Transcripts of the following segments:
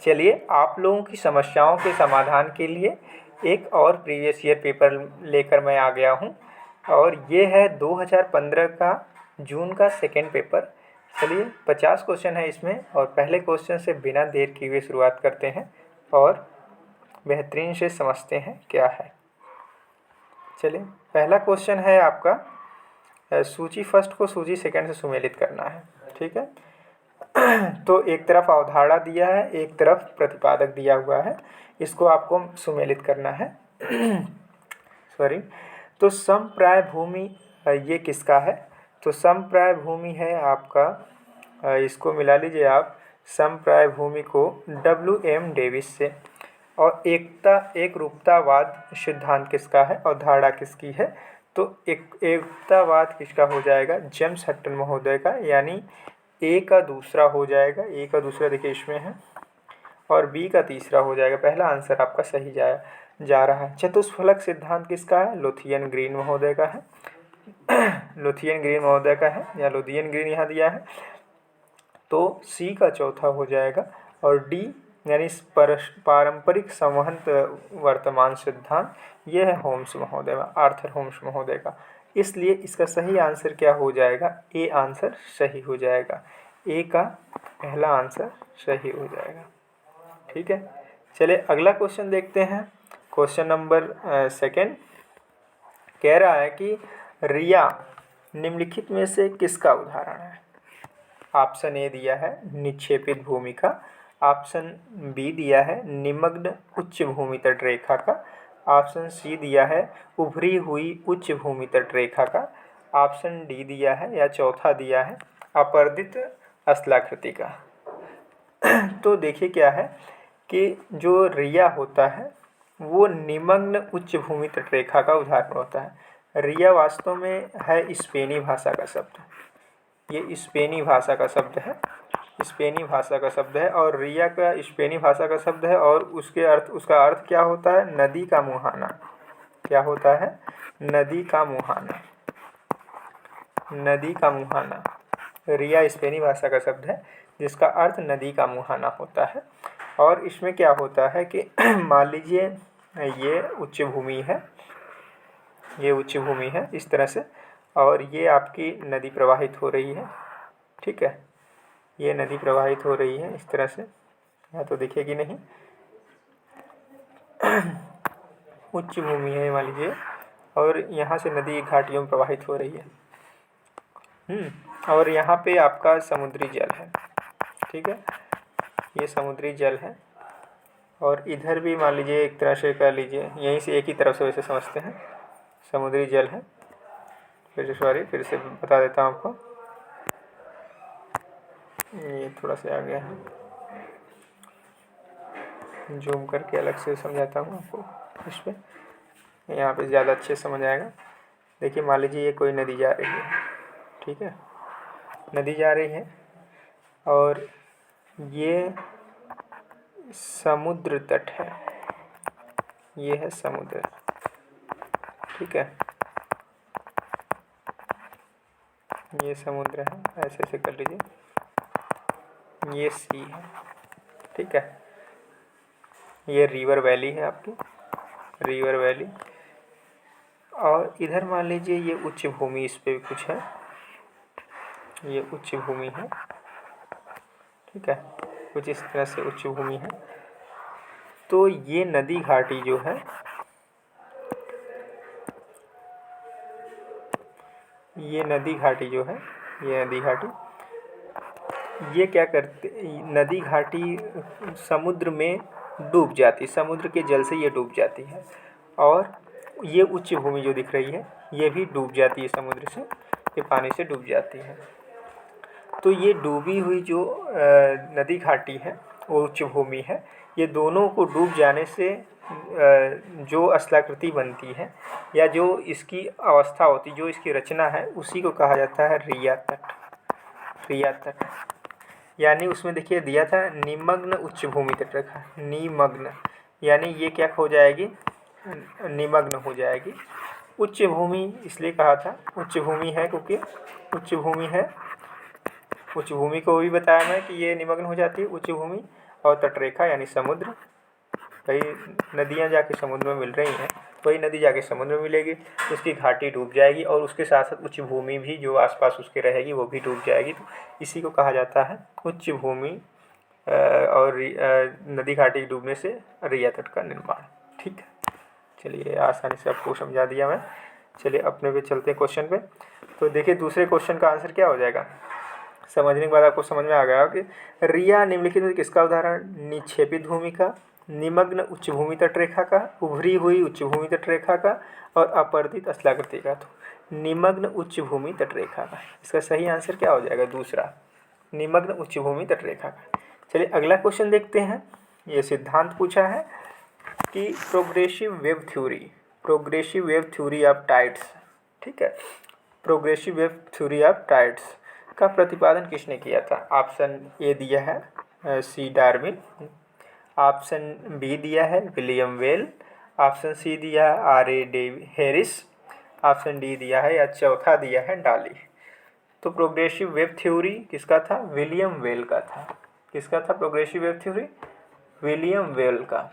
चलिए आप लोगों की समस्याओं के समाधान के लिए एक और प्रीवियस ईयर पेपर लेकर मैं आ गया हूँ और ये है 2015 का जून का सेकंड पेपर। चलिए 50 क्वेश्चन है इसमें और पहले क्वेश्चन से बिना देर किए हुए शुरुआत करते हैं और बेहतरीन से समझते हैं क्या है। चलिए पहला क्वेश्चन है आपका सूची फर्स्ट को सूची सेकंड से सुमेलित करना है। ठीक है, तो एक तरफ अवधारणा दिया है, एक तरफ प्रतिपादक दिया हुआ है, इसको आपको सुमेलित करना है। सॉरी, तो समप्राय भूमि ये किसका है? तो समप्राय भूमि है आपका, इसको मिला लीजिए आप, समप्राय भूमि को WM डेविस से। और एक रूपतावाद सिद्धांत किसका है और धारणा किसकी है? तो एकतावाद किसका हो जाएगा? जेम्स हटन महोदय का, यानी ए का दूसरा हो जाएगा। ए का दूसरा देखिए इसमें है और बी का तीसरा हो जाएगा। पहला आंसर आपका सही जा रहा है। चतुष्फलक सिद्धांत किसका है? लुथियन ग्रीन महोदय का है। लुथियन ग्रीन महोदय का है, या लुथियन ग्रीन यहाँ दिया है, तो सी का चौथा हो जाएगा। और डी यानी पारंपरिक संवहन वर्तमान सिद्धांत, ये है होम्स महोदय, आर्थर होम्स महोदय का। इसलिए इसका सही आंसर क्या हो जाएगा? ए आंसर सही हो जाएगा। ए का पहला आंसर सही हो जाएगा। ठीक है, चलिए अगला क्वेश्चन देखते हैं। क्वेश्चन नंबर सेकंड कह रहा है कि रिया निम्नलिखित में से किसका उदाहरण है? ऑप्शन ए दिया है निक्षेपित भूमि का, ऑप्शन बी दिया है निमग्न उच्च भूमि तट रेखा का, ऑप्शन सी दिया है उभरी हुई उच्च भूमि तट रेखा का, ऑप्शन डी दिया है या चौथा दिया है अपर्दित स्थलाकृति का। तो देखिए क्या है कि जो रिया होता है वो निमग्न उच्च भूमि तट रेखा का उदाहरण होता है। रिया वास्तव में है स्पेनी भाषा का शब्द, ये स्पेनी भाषा का शब्द है, स्पेनी भाषा का शब्द है। और रिया का स्पेनी भाषा का शब्द है और उसका अर्थ क्या होता है? नदी का मुहाना। क्या होता है? नदी का मुहाना, नदी का मुहाना। रिया स्पेनी भाषा का शब्द है जिसका अर्थ नदी का मुहाना होता है। और इसमें क्या होता है कि मान लीजिए ये उच्च भूमि है, ये उच्च भूमि है इस तरह से, और ये आपकी नदी प्रवाहित हो रही है। ठीक है, ये नदी प्रवाहित हो रही है इस तरह से, यहाँ तो दिखेगी नहीं। उच्च भूमि है मान लीजिए, और यहाँ से नदी घाटियों में प्रवाहित हो रही है। और यहाँ पे आपका समुद्री जल है। ठीक है, ये समुद्री जल है और इधर भी मान लीजिए एक तरह से कह लीजिए, यहीं से एक ही तरफ से वैसे समझते हैं, समुद्री जल है। फिर से बता देता हूँ आपको, ये थोड़ा सा आ गया है, जूम करके अलग से समझाता हूँ आपको, इस पर यहाँ पे ज़्यादा अच्छे समझ आएगा। देखिए मान लीजिए ये कोई नदी जा रही है। ठीक है, नदी जा रही है और ये समुद्र तट है, ये है समुद्र। ठीक है, ये समुद्र है, ऐसे ऐसे कर लीजिए, ये सी है। ठीक है, ये रिवर वैली है आपकी, रिवर वैली। और इधर मान लीजिए ये उच्च भूमि, इस पे भी कुछ है, ये उच्च भूमि है। ठीक है, कुछ इस तरह से उच्च भूमि है। तो ये नदी घाटी जो है, ये नदी घाटी जो है, ये नदी घाटी, ये क्या करते, नदी घाटी समुद्र में डूब जाती, समुद्र के जल से ये डूब जाती है। और ये उच्च भूमि जो दिख रही है ये भी डूब जाती है, समुद्र से, ये पानी से डूब जाती है। तो ये डूबी हुई जो नदी घाटी है वो उच्च भूमि है। ये दोनों को डूब जाने से जो स्थलाकृति बनती है या जो इसकी अवस्था होती, जो इसकी रचना है, उसी को कहा जाता है रिया तट। रिया तट यानी उसमें देखिए दिया था निमग्न उच्च भूमि तट रेखा, निमग्न यानी ये क्या हो जाएगी? निमग्न हो जाएगी। उच्च भूमि इसलिए कहा था, उच्च भूमि है क्योंकि उच्च भूमि है, उच्च भूमि को भी बताया मैं कि ये निमग्न हो जाती है उच्च भूमि। और तटरेखा यानी समुद्र, कई नदियाँ जाके समुद्र में मिल रही हैं, वही नदी जाके समुद्र में मिलेगी तो उसकी घाटी डूब जाएगी और उसके साथ साथ उच्च भूमि भी जो आसपास उसके रहेगी वो भी डूब जाएगी। तो इसी को कहा जाता है उच्च भूमि और नदी घाटी डूबने से रिया तट का निर्माण। ठीक है, चलिए आसानी से आपको समझा दिया मैं। चलिए अपने पे चलते हैं क्वेश्चन पे। तो देखिए दूसरे क्वेश्चन का आंसर क्या हो जाएगा। समझने के बाद आपको समझ में आ गया कि रिया निम्नलिखित में किसका उदाहरण, निक्षेपित भूमि का, निमग्न उच्च भूमि तटरेखा का, उभरी हुई उच्च भूमि तटरेखा का और अपरदित स्थलाकृति का। तो निमग्न उच्च भूमि तटरेखा का, इसका सही आंसर क्या हो जाएगा, दूसरा, निमग्न उच्च भूमि तटरेखा का। चलिए अगला क्वेश्चन देखते हैं। ये सिद्धांत पूछा है कि progressive wave theory of tides, ठीक है, progressive wave theory of tides का प्रतिपादन किसने किया था। ऑप्शन ए दिया है सी डार्विन, ऑप्शन बी दिया है विलियम वेल, ऑप्शन सी दिया है आर.ए. हैरिस, ऑप्शन डी दिया है या चौथा दिया है डाली। तो प्रोग्रेसिव वेव थ्योरी किसका था, विलियम वेल का था। किसका था progressive wave theory, William well का।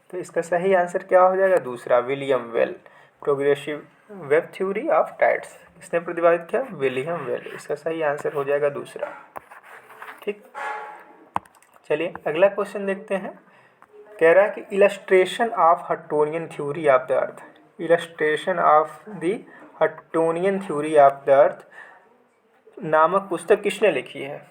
तो इसका सही आंसर क्या हो जाएगा, दूसरा, William well. Progressive wave theory of tides इसने प्रतिपादित किया, विलियम वेल। इसका सही आंसर हो जाएगा दूसरा। ठीक, चलिए अगला क्वेश्चन देखते हैं। कह रहा है कि illustration of Huttonian theory of the earth, illustration of the Huttonian theory of the earth नामक पुस्तक किसने लिखी है।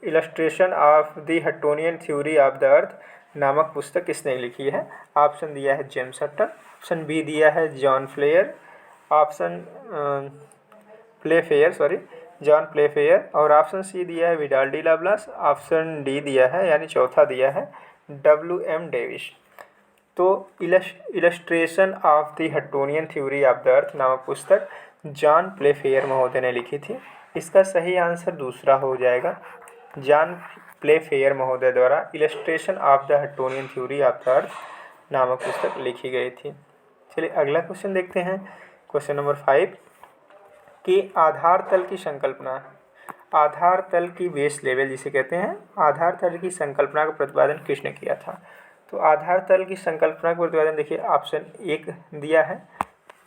Illustration of the Huttonian theory of the earth नामक पुस्तक किसने लिखी है। ऑप्शन दिया है जेम्स हटन, ऑप्शन बी दिया है John Flair, option John Playfair और ऑप्शन सी दिया है Vidal de Laplace, option D दिया है यानी चौथा दिया है W.M. डेविस। तो illustration of the Huttonian theory of the earth नामक पुस्तक जॉन प्लेफेयर महोदय ने लिखी थी। इसका सही आंसर दूसरा हो जाएगा, जॉन प्लेफेयर महोदय द्वारा illustration of the Huttonian theory of the earth नामक पुस्तक लिखी गई थी। चलिए अगला क्वेश्चन देखते हैं, क्वेश्चन नंबर 5 कि आधार तल की संकल्पना, आधार तल की बेस लेवल जिसे कहते हैं, आधार तल की संकल्पना का प्रतिपादन किसने किया था। तो आधार तल की संकल्पना का प्रतिपादन देखिए, ऑप्शन एक दिया है,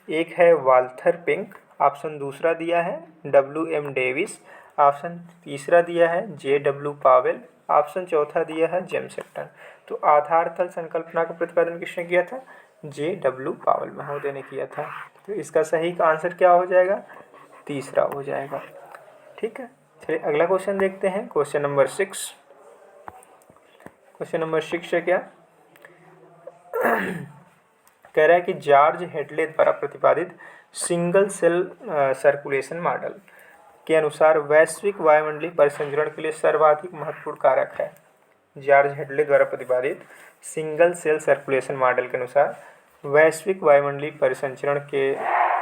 एक है वाल्थर पिंक, ऑप्शन दूसरा दिया है W.M. डेविस, ऑप्शन तीसरा दिया है J.W. पावेल, ऑप्शन चौथा दिया है जेम्स हटन। तो आधार तल संकल्पना का प्रतिपादन किसने किया था, J.W. पावेल महोदय ने किया था। तो इसका सही का आंसर क्या हो जाएगा, तीसरा हो जाएगा। ठीक है, चलिए अगला क्वेश्चन देखते हैं, क्वेश्चन नंबर 6। क्वेश्चन नंबर 6 है क्या, कह रहा है कि जॉर्ज हेडले द्वारा प्रतिपादित सिंगल सेल सर्कुलेशन मॉडल के अनुसार वैश्विक वायुमंडलीय परिसंचरण के लिए सर्वाधिक महत्वपूर्ण कारक है। जॉर्ज हेडले द्वारा प्रतिपादित सिंगल सेल सर्कुलेशन मॉडल के अनुसार वैश्विक वायुमंडलीय परिसंचरण के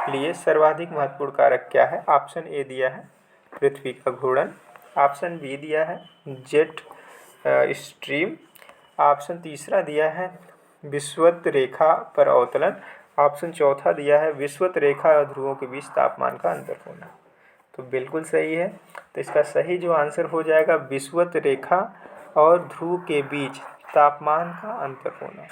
लिए सर्वाधिक महत्वपूर्ण कारक क्या है। ऑप्शन ए दिया है पृथ्वी का घूर्णन, ऑप्शन बी दिया है जेट स्ट्रीम, ऑप्शन तीसरा दिया है विषुवत रेखा पर अवतलन, ऑप्शन चौथा दिया है विषुवत रेखा और ध्रुवों के बीच तापमान का अंतर होना। तो बिल्कुल सही है। तो इसका सही जो आंसर हो जाएगा विषुवत रेखा और ध्रुव के बीच तापमान का अंतर होना।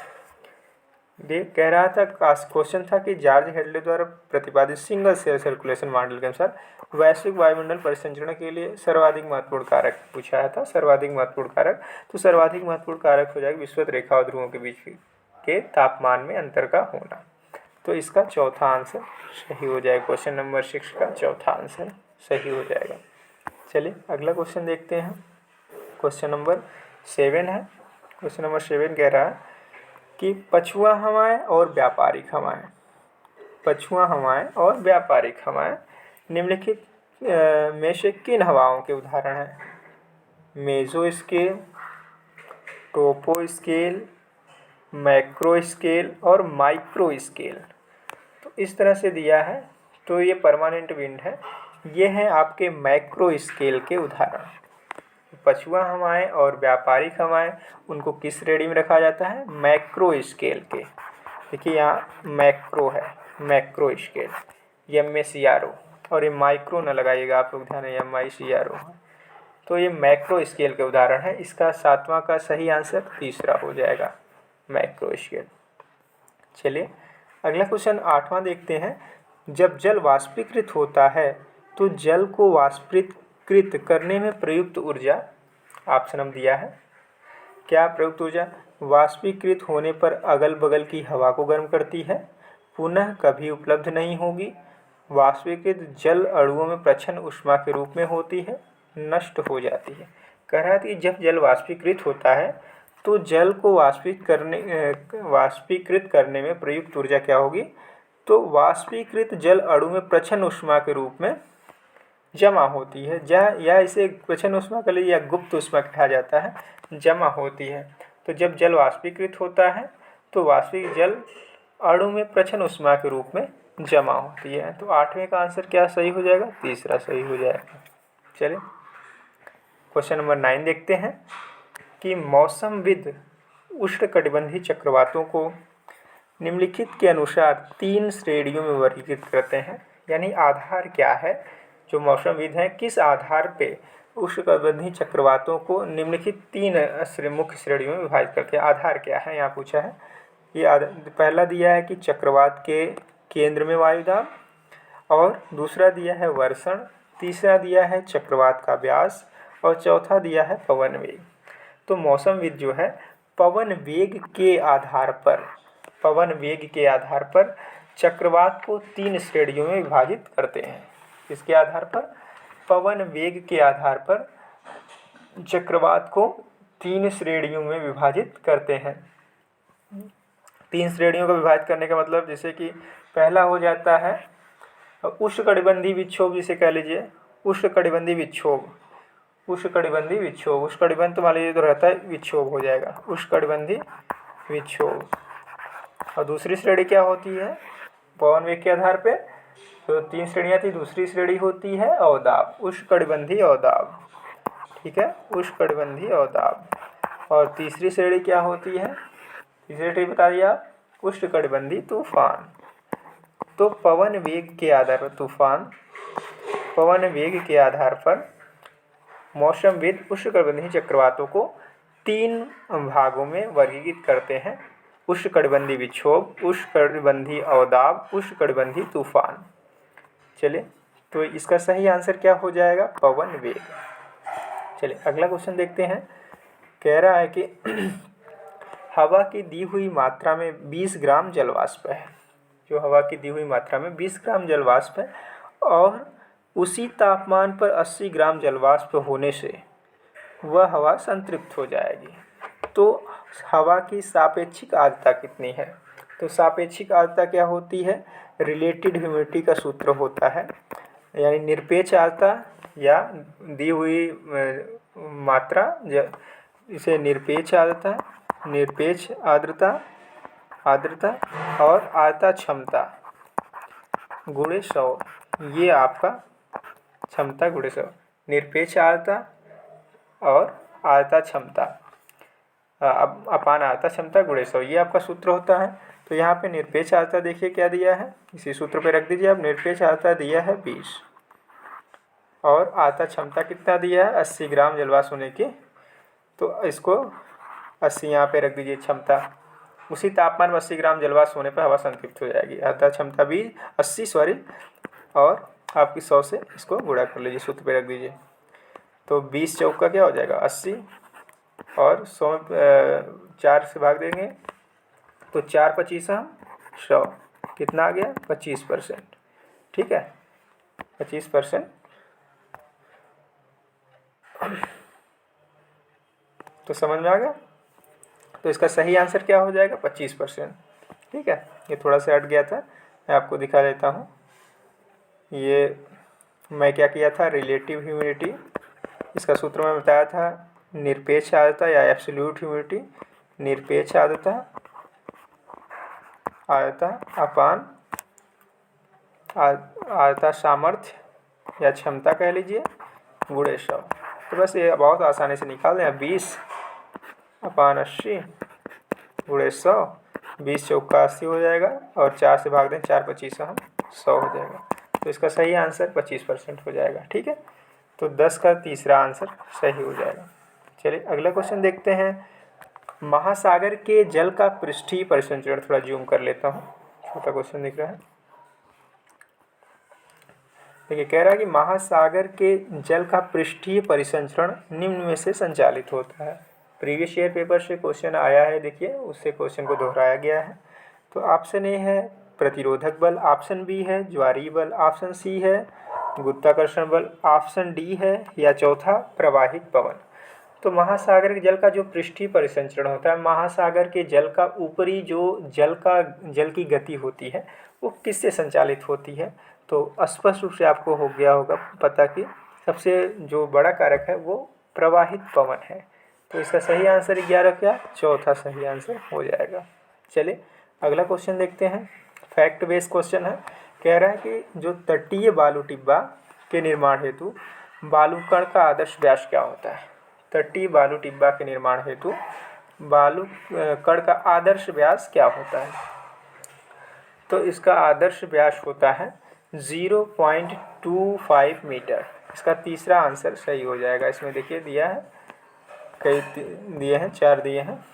ये कह रहा था, क्वेश्चन था कि जॉर्ज हेडले द्वारा प्रतिपादित सिंगल सेल सर्कुलेशन मॉडल के अनुसार वैश्विक वायुमंडल परिसंचरण के लिए सर्वाधिक महत्वपूर्ण कारक पूछा था, सर्वाधिक महत्वपूर्ण कारक। तो सर्वाधिक महत्वपूर्ण कारक हो जाएगा विषुवत रेखा और ध्रुवों के बीच के तापमान में अंतर का होना। तो इसका चौथा आंसर सही हो जाएगा, क्वेश्चन नंबर 6 का चौथा आंसर सही हो जाएगा। चलिए अगला क्वेश्चन देखते हैं, क्वेश्चन नंबर 7 है। क्वेश्चन नंबर 7 कह रहा है कि पछुआ हवाएं और व्यापारिक हवाएं, पछुआ हवाएं और व्यापारिक हवाएं निम्नलिखित में से किन हवाओं के उदाहरण हैं। Meso scale, ट्रोपो scale, macro scale और माइक्रो स्केल। तो इस तरह से दिया है। तो ये परमानेंट विंड है, ये हैं आपके मैक्रो स्केल के उदाहरण। पछुआ हवाएं और व्यापारिक हवाएं उनको किस श्रेणी में रखा जाता है, मैक्रो स्केल के। देखिए यहाँ मैक्रो है, मैक्रो स्केल, MACRO, और ये माइक्रो न लगाइएगा आप लोग, ध्यान है MICRO है। तो ये मैक्रो स्केल के उदाहरण है। इसका 7वां का सही आंसर तीसरा हो जाएगा, मैक्रो स्केल। चलिए अगला क्वेश्चन 8वां देखते हैं। जब जल वाष्पीकृत होता है तो जल को वाष्पीकृत करने में प्रयुक्त ऊर्जा, ऑप्शन हम दिया है, क्या प्रयुक्त ऊर्जा? वाष्पीकृत होने पर अगल बगल की हवा को गर्म करती है, पुनः कभी उपलब्ध नहीं होगी, वाष्पीकृत जल अणुओं में प्रच्छन्न ऊष्मा के रूप में होती है, नष्ट हो जाती है। कह रहा है कि जब जल वाष्पीकृत होता है तो जल को वाष्पीकृत करने में प्रयुक्त ऊर्जा क्या होगी? तो वाष्पीकृत जल अणु में प्रच्छन्न ऊष्मा के रूप में जमा होती है, या इसे प्रच्छन्न ऊष्मा कह लीजिए या गुप्त ऊष्मा कहा जाता है, जमा होती है। तो जब जल वाष्पीकृत होता है तो वाष्पिक जल अणु में प्रच्छन्न ऊष्मा के रूप में जमा होती है। तो 8वें का आंसर क्या सही हो जाएगा? तीसरा सही हो जाएगा। चलिए क्वेश्चन नंबर 9 देखते हैं कि मौसमविद उष्णकटिबंधीय चक्रवातों को निम्नलिखित के अनुसार 3 श्रेणियों में वर्गीकृत करते हैं। यानी आधार क्या है, जो मौसमविद हैं किस आधार पे उष्णकटिबंधीय चक्रवातों को निम्नलिखित 3 मुख्य श्रेणियों में विभाजित करते हैं। आधार क्या है यहाँ पूछा है। ये पहला दिया है कि चक्रवात के केंद्र में वायुदाब, और दूसरा दिया है वर्षण, तीसरा दिया है चक्रवात का व्यास, और चौथा दिया है पवन वेग। तो मौसमविद जो है पवन वेग के आधार पर चक्रवात को 3 श्रेणियों में विभाजित करते हैं। इसके आधार पर, पवन वेग के आधार पर चक्रवात को 3 श्रेणियों में विभाजित करते हैं। 3 श्रेणियों को विभाजित करने का मतलब, जैसे कि पहला हो जाता है उष्णकटिबंधीय विक्षोभ, जिसे कह लीजिए उष्णकटिबंधीय विक्षोभ। उष्णकटिबंध तो मान लीजिए तो रहता है, विक्षोभ हो जाएगा उष्णकटिबंधीय विक्षोभ। और दूसरी श्रेणी क्या होती है पवन वेग के आधार पे? तो 3 श्रेणियाँ थी, दूसरी श्रेणी होती है अवदाब, उष्णकटिबंधीय अवदाब। ठीक है, उष्णकटिबंधीय अवदाब। और तीसरी श्रेणी क्या होती है? तीसरी श्रेणी बता दिया, उष्णकटिबंधीय तूफान। तो पवन वेग के आधार पर मौसमविद उष्णकटिबंधीय चक्रवातों को 3 भागों में वर्गीकृत करते हैं: उष्णकटिबंधीय विक्षोभ, उष्णकटिबंधीय अवदाब, उष्णकटिबंधीय तूफान। चलिए तो इसका सही आंसर क्या हो जाएगा? पवन वेग। चलिए अगला क्वेश्चन देखते हैं। कह रहा है कि हवा की दी हुई मात्रा में 20 ग्राम जलवाष्प है। जो हवा की दी हुई मात्रा में 20 ग्राम जलवाष्प है और उसी तापमान पर 80 ग्राम जलवाष्प होने से वह हवा संतृप्त हो जाएगी। तो हवा की सापेक्षिक आर्द्रता कितनी है? तो सापेक्षिक आर्द्रता क्या होती है? रिलेटिव ह्यूमिडिटी का सूत्र होता है, यानी निरपेक्ष आर्द्रता या दी हुई मात्रा, इसे निरपेक्ष आर्द्रता और आर्द्रता क्षमता गुणे 100, ये आपका क्षमता गुणे 100, निरपेक्ष आर्द्रता और आर्द्रता क्षमता अपान आर्द्रता क्षमता गुणे 100, ये आपका सूत्र होता है। तो यहाँ पे निरपेक्ष आर्द्रता देखिए क्या दिया है, इसी सूत्र पे रख दीजिए आप। निरपेक्ष आर्द्रता दिया है 20 और आर्द्रता क्षमता कितना दिया है? 80 ग्राम जलवाष्प होने की। तो इसको 80 यहाँ पे रख दीजिए क्षमता। उसी तापमान में 80 ग्राम जलवाष्प होने पर हवा संतृप्त हो जाएगी। आर्द्रता क्षमता 80 और आपकी 100 से इसको गुणा कर लीजिए, सूत्र पे रख दीजिए। तो 20 चौक का क्या हो जाएगा? 80 और 100 4 से भाग देंगे तो 4 25 100, कितना आ गया? 25%। ठीक है, 25%। तो समझ में आ गया? तो इसका सही आंसर क्या हो जाएगा? 25%। ठीक है, ये थोड़ा सा हट गया था, मैं आपको दिखा देता हूँ। ये मैं क्या किया था, रिलेटिव ह्यूमिडिटी, इसका सूत्र मैं बताया था, निरपेक्ष आर्द्रता या एब्सोल्यूट ह्यूमिडिटी, निरपेक्ष आर्द्रता अपान आर्द्रता सामर्थ्य या क्षमता कह लीजिए गुणे 100। तो बस ये बहुत आसानी से निकाल दें। 20 अपान 80 गुणे 100, 20 चौका 80 हो जाएगा और 4 से भाग दें, 4 25 100 हो जाएगा। तो इसका सही आंसर 25% हो जाएगा। ठीक है, तो 10 का तीसरा आंसर सही हो जाएगा। चलिए अगला क्वेश्चन देखते हैं। महासागर के जल का पृष्ठीय परिसंचरण, थोड़ा जूम कर लेता हूँ, छोटा क्वेश्चन दिख रहा है। देखिए कह रहा है कि महासागर के जल का पृष्ठीय परिसंचरण निम्न में से संचालित होता है। प्रीवियस ईयर पेपर से क्वेश्चन आया है, देखिए उससे क्वेश्चन को दोहराया गया है। तो ऑप्शन ए है प्रतिरोधक बल, ऑप्शन बी है ज्वारीय बल, ऑप्शन सी है गुरुत्वाकर्षण बल, ऑप्शन डी है या चौथा प्रवाहित पवन। तो महासागर के जल का जो पृष्ठीय परिसंचरण होता है, महासागर के जल का ऊपरी जो जल की गति होती है वो किससे संचालित होती है। तो स्पष्ट रूप से आपको हो गया होगा पता कि सबसे जो बड़ा कारक है वो प्रवाहित पवन है। तो इसका सही आंसर 11 क्या, चौथा सही आंसर हो जाएगा। चलिए अगला क्वेश्चन देखते हैं। फैक्ट बेस्ड क्वेश्चन है। कह रहा है कि जो तटीय बालू टिब्बा के निर्माण हेतु बालू कण का आदर्श व्यास क्या होता है। तटीय बालू टिब्बा के निर्माण हेतु बालू कण का आदर्श व्यास क्या होता है। तो इसका आदर्श व्यास होता है 0.25 मीटर। इसका तीसरा आंसर सही हो जाएगा। इसमें देखिए दिया है, कई दिए हैं, 4 दिए हैं।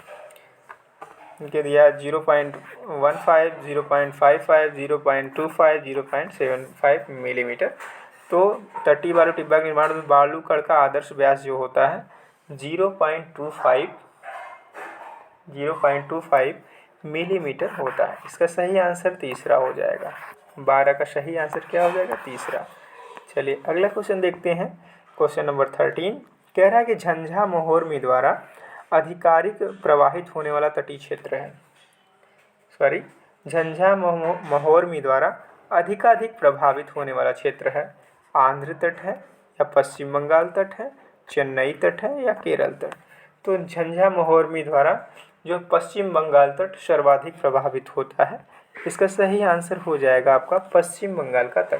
इनके दिया 0.15, 0.55, 0.25, 0.75 मिलीमीटर। तो तटीय बालू टिब्बा के निर्माण में बालू कण का आदर्श व्यास जो होता है 0.25 मिलीमीटर होता है। इसका सही आंसर तीसरा हो जाएगा। 12 का सही आंसर क्या हो जाएगा, तीसरा। चलिए अगला क्वेश्चन देखते हैं। क्वेश्चन नंबर 13 कह रहा है कि झंझा मोहर्मी द्वारा आधिकारिक प्रवाहित होने वाला तटीय क्षेत्र है। झंझा मोहर्मी द्वारा अधिकाधिक प्रभावित होने वाला क्षेत्र है। आंध्र तट है या पश्चिम बंगाल तट है, चेन्नई तट है या केरल तट। तो झंझा मोहर्मी द्वारा जो पश्चिम बंगाल तट सर्वाधिक प्रभावित होता है। इसका सही आंसर हो जाएगा आपका पश्चिम बंगाल का तट।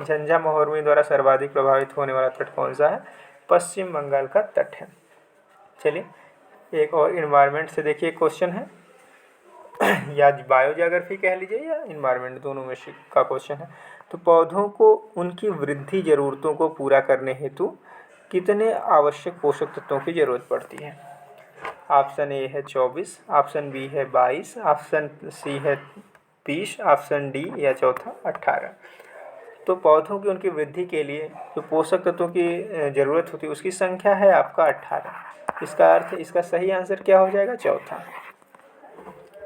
झंझा मोहर्मी द्वारा सर्वाधिक प्रभावित होने वाला तट कौन सा है, पश्चिम बंगाल का तट है। चलिए एक और इन्वायरमेंट से देखिए क्वेश्चन है या बायोजियोग्राफी कह लीजिए या इन्वायरमेंट, दोनों में से का क्वेश्चन है। तो पौधों को उनकी वृद्धि जरूरतों को पूरा करने हेतु कितने आवश्यक पोषक तत्वों की जरूरत पड़ती है। ऑप्शन ए है 24, ऑप्शन बी है 22, ऑप्शन सी है 20, ऑप्शन डी या चौथा 18। तो पौधों की उनकी वृद्धि के लिए जो पोषक तत्वों की ज़रूरत होती है उसकी संख्या है आपका 18। इसका अर्थ, इसका सही आंसर क्या हो जाएगा, चौथा।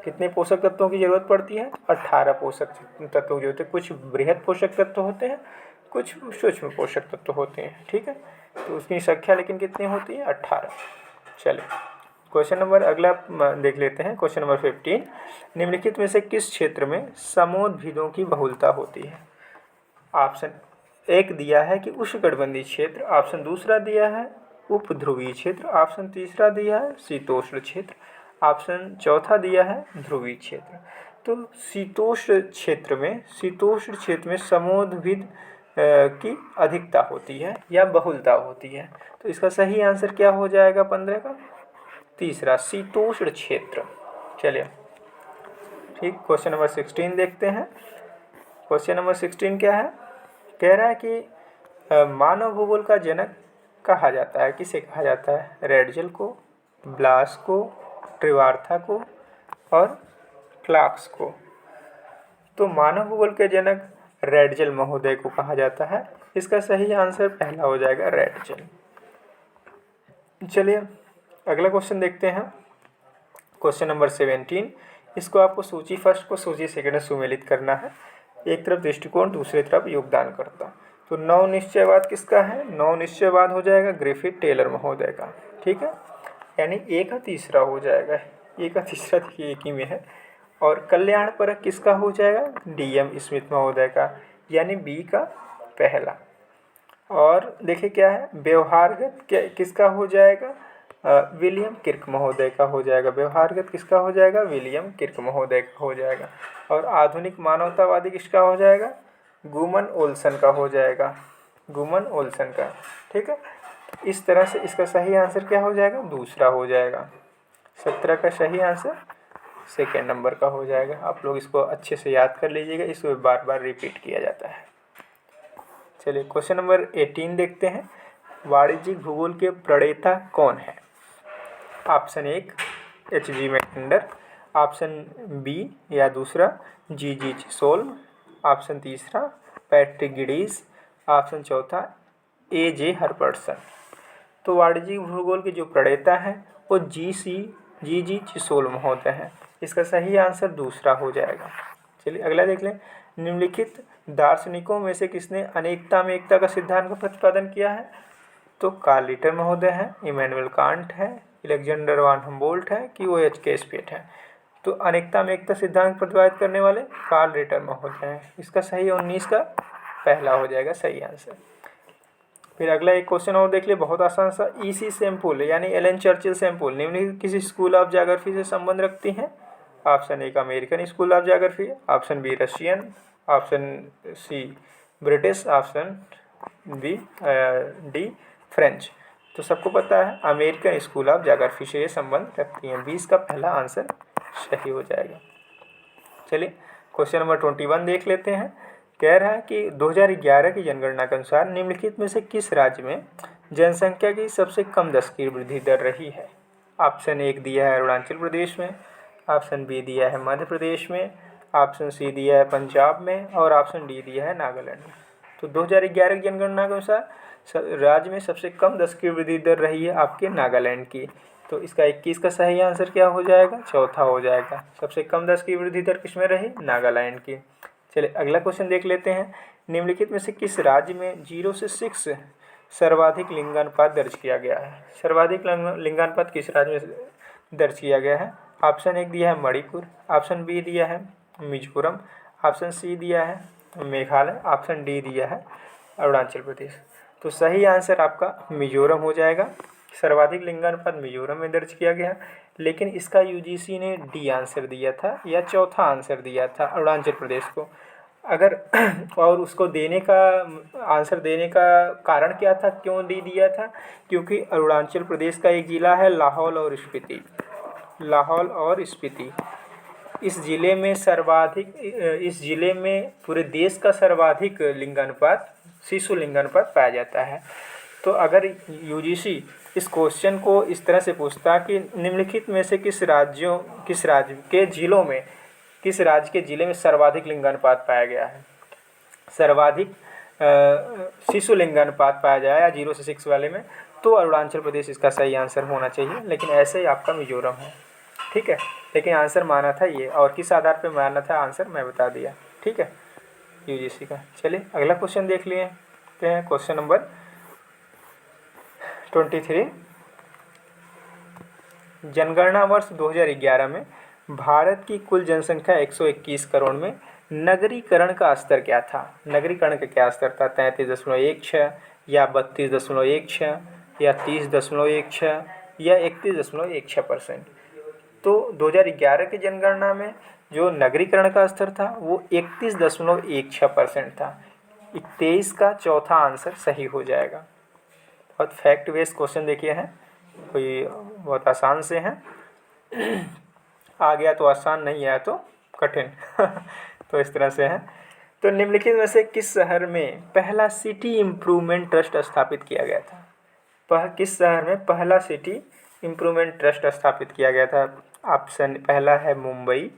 कितने पोषक तत्वों की जरूरत पड़ती है, 18 पोषक तत्वों की जरूरत है। कुछ बृहद पोषक तत्व होते हैं, कुछ सूक्ष्म पोषक तत्व होते हैं, ठीक है। तो उसकी संख्या लेकिन कितनी होती है, 18। चलिए क्वेश्चन नंबर अगला देख लेते हैं। क्वेश्चन नंबर 15 निम्नलिखित में से किस क्षेत्र में समोद्भिदों की बहुलता होती है। ऑप्शन एक दिया है कि उष्णकटिबंधीय क्षेत्र, ऑप्शन दूसरा दिया है उपध्रुवीय क्षेत्र, ऑप्शन तीसरा दिया है शीतोष्ण क्षेत्र, ऑप्शन चौथा दिया है ध्रुवीय क्षेत्र। तो शीतोष्ण क्षेत्र में समोद्भिद की अधिकता होती है या बहुलता होती है। तो इसका सही आंसर क्या हो जाएगा, 15 का तीसरा, शीतोष्ण क्षेत्र। चलिए ठीक, क्वेश्चन नंबर 16 देखते हैं। क्वेश्चन नंबर 16 क्या है, कह रहा है कि मानव भूगोल का जनक कहा जाता है, किसे कहा जाता है, रेडजल को, ब्लास को, ट्रिवार्था को और क्लार्क्स को। तो मानव भूगोल के जनक रेडजल महोदय को कहा जाता है। इसका सही आंसर पहला हो जाएगा, रेडजल। चलिए अगला क्वेश्चन देखते हैं। क्वेश्चन नंबर 17, इसको आपको सूची फर्स्ट को सूची सेकंड में सुमेलित करना है। एक तरफ दृष्टिकोण, दूसरी तरफ योगदानकर्ता। तो नव निश्चयवाद किसका है, नव निश्चयवाद हो जाएगा ग्रिफिथ टेलर महोदय का, ठीक है। यानी ए का तीसरा हो जाएगा, ए का तीसरा देखिए एक ही में है। और कल्याण परक किसका हो जाएगा, DM स्मिथ महोदय का, यानी बी का पहला। और देखिए क्या है, व्यवहारगत किसका हो जाएगा, विलियम किर्क महोदय का हो जाएगा। व्यवहारगत किसका हो जाएगा, विलियम किर्क महोदय का हो जाएगा। और आधुनिक मानवतावादी किसका हो जाएगा, गुमन ओल्सन का हो जाएगा, गुमन ओल्सन का, ठीक है। इस तरह से इसका सही आंसर क्या हो जाएगा, दूसरा हो जाएगा। 17 का सही आंसर सेकेंड नंबर का हो जाएगा। आप लोग इसको अच्छे से याद कर लीजिएगा, इसको बार बार रिपीट किया जाता है। चलिए क्वेश्चन नंबर 18 देखते हैं। वाणिज्यिक भूगोल के प्रणेता कौन है? Option 1 H.G. मैकेंडर, ऑप्शन बी या दूसरा G.G. चिसोल, ऑप्शन तीसरा पैट्रिक गिडीज, ऑप्शन चौथा A.J. हर्बर्टसन। तो वाणिज्यिक भूगोल के जो प्रणेता हैं वो G.G. चिसोल महोदय हैं। इसका सही आंसर दूसरा हो जाएगा। चलिए अगला देख लें। निम्नलिखित दार्शनिकों में से किसने अनेकता में एकता का सिद्धांत का प्रतिपादन किया है? तो कार्ल रिटर महोदय हैं, इमैनुअल कांट है, अलेक्जेंडर वान हम्बोल्ट है कि वो H.K. स्पेट है। तो अनेकता में एकता सिद्धांत प्रतिपादित करने वाले कार्ल रिटर महोदय हैं। इसका सही 19 का पहला हो जाएगा सही आंसर। फिर अगला एक क्वेश्चन और देख ले, बहुत आसान सा। E.C. सैम्पुल यानी एलन चर्चिल सैम्पुल निम्नलिखित किसी स्कूल ऑफ ज्योग्राफी से संबंध रखती हैं? Option 1 American school of geography, option B Russian, option C British, option D French. तो सबको पता है अमेरिकन स्कूल ऑफ ज्योग्राफी से ये संबंध रखती हैं। 20 का पहला आंसर सही हो जाएगा। चलिए क्वेश्चन नंबर 21 देख लेते हैं। कह रहा है कि 2011 की जनगणना के अनुसार निम्नलिखित में से किस राज्य में जनसंख्या की सबसे कम 10 की वृद्धि दर रही है? ऑप्शन 1 दिया है अरुणाचल प्रदेश में, ऑप्शन बी दिया है मध्य प्रदेश में, ऑप्शन सी दिया है पंजाब में और ऑप्शन डी दिया है नागालैंड में। तो 2011 की जनगणना के अनुसार राज्य में सबसे कम 10 की वृद्धि दर रही है आपके नागालैंड की। तो इसका 21 का सही आंसर क्या हो जाएगा? चौथा हो जाएगा। सबसे कम 10 की वृद्धि दर किसमें रही? नागालैंड की। चलिए अगला क्वेश्चन देख लेते हैं। निम्नलिखित में से किस राज्य में 0 से 6 सर्वाधिक लिंगानुपात दर्ज किया गया है? सर्वाधिक लिंगानुपात किस राज्य में दर्ज किया गया है? ऑप्शन 1 दिया है मणिपुर, ऑप्शन बी दिया है मिजोरम, ऑप्शन सी दिया है मेघालय, ऑप्शन डी दिया है अरुणाचल प्रदेश। तो सही आंसर आपका मिजोरम हो जाएगा। सर्वाधिक लिंगानुपात मिजोरम में दर्ज किया गया, लेकिन इसका यूजीसी ने डी आंसर दिया था या चौथा आंसर दिया था अरुणाचल प्रदेश को। अगर और उसको देने का आंसर देने का कारण क्या था, क्यों डी दिया था? क्योंकि अरुणाचल प्रदेश का एक ज़िला है लाहौल और स्पीति। लाहौल और स्पीति इस ज़िले में पूरे देश का सर्वाधिक लिंगानुपात शिशु लिंगानुपात पाया जाता है। तो अगर यूजीसी इस क्वेश्चन को इस तरह से पूछता कि निम्नलिखित में से किस राज्य के ज़िले में सर्वाधिक लिंगानुपात पाया गया है, सर्वाधिक शिशु लिंगानुपात पाया जाए या 0 से 6 वाले में, तो अरुणाचल प्रदेश इसका सही आंसर होना चाहिए। लेकिन ऐसे ही आपका मिजोरम है, ठीक है। लेकिन आंसर माना था ये, और किस आधार पे माना था आंसर मैं बता दिया, ठीक है, यूजीसी का। चलिए अगला क्वेश्चन देख लिए हैं। Question number 23। जनगणना वर्ष 2011 में भारत की कुल जनसंख्या 121 करोड़ में नगरीकरण का स्तर क्या था? नगरीकरण का क्या स्तर था? 33.16 या 32.16 या 30.16 या 31.16%। तो 2011 की जनगणना में जो नगरीकरण का स्तर था वो 31.16% था। 23 का चौथा आंसर सही हो जाएगा। बहुत फैक्ट बेस्ड क्वेश्चन देखिए हैं, कोई बहुत आसान से हैं। आ गया तो आसान, नहीं आया तो कठिन तो इस तरह से है। तो निम्नलिखित में से किस शहर में पहला सिटी इम्प्रूवमेंट ट्रस्ट स्थापित किया गया था? किस शहर में पहला सिटी इम्प्रूवमेंट ट्रस्ट स्थापित किया गया था? ऑप्शन पहला है मुंबई